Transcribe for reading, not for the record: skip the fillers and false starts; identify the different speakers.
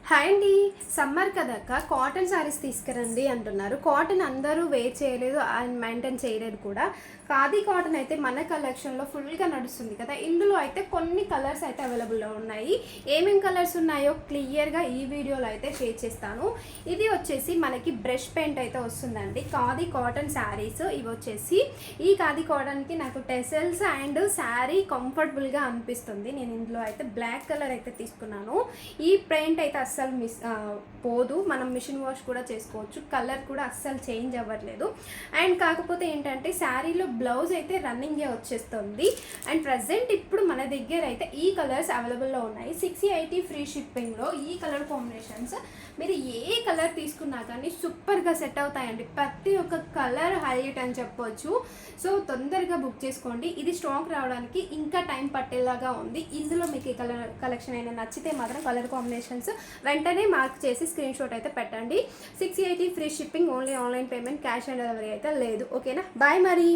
Speaker 1: Hi అండి. Summer కదక్క cotton saris తీసుకురండి అంటున్నారు. కాటన్ అందరూ వేర్ చేయలేదు అండ్ మెయింటైన్ చేయలేదు కూడా. ఖాదీ కాటన్ అయితే మన కలెక్షన్లో ఫుల్గా నడుస్తుంది కదా. ఇందులో అయితే కొన్ని కలర్స్ అయితే అవైలబుల్లో ఉన్నాయి. ఏమేమి కలర్స్ ఉన్నాయో క్లియర్గా ఈ వీడియోలో అయితే షేర్ చేస్తాను. ఇది వచ్చేసి మనకి బ్రష్ పెయింట్ అయితే వస్తుందండి. ఖాదీ కాటన్ శారీస్ ఇవి వచ్చేసి ఈ ఖాదీ కాటన్కి నాకు టెసల్స్ అండ్ శారీ కంఫర్టబుల్గా అనిపిస్తుంది. నేను ఇందులో అయితే బ్లాక్ కలర్ అయితే తీసుకున్నాను. ఈ పెయింట్ అయితే అస్సలు పోదు, మనం మిషన్ వాష్ కూడా చేసుకోవచ్చు. కలర్ కూడా అస్సలు చేంజ్ అవ్వట్లేదు. అండ్ కాకపోతే ఏంటంటే శారీలో బ్లౌజ్ అయితే రన్నింగే వచ్చేస్తుంది. అండ్ ప్రజెంట్ ఇప్పుడు మన దగ్గర అయితే ఈ కలర్స్ అవైలబుల్లో ఉన్నాయి. 680 ఫ్రీ షిప్పింగ్లో ఈ కలర్ కాంబినేషన్స్ మీరు ఏ కలర్ తీసుకున్నా కానీ సూపర్గా సెట్ అవుతాయండి. ప్రతి ఒక్క కలర్ హైలైట్ అని చెప్పొచ్చు. సో తొందరగా బుక్ చేసుకోండి. ఇది స్టాక్ రావడానికి ఇంకా టైం పట్టేలాగా ఉంది. ఇందులో మీకు ఈ కలర్ కలెక్షన్ అయినా నచ్చితే మాత్రం కలర్ కాంబినేషన్స్ వెంటనే మార్క్ చేసి స్క్రీన్ షాట్ అయితే పెట్టండి. 680 free shipping, only online payment, cash on delivery అయితే లేదు. ఓకేనా, బాయ్ మరి.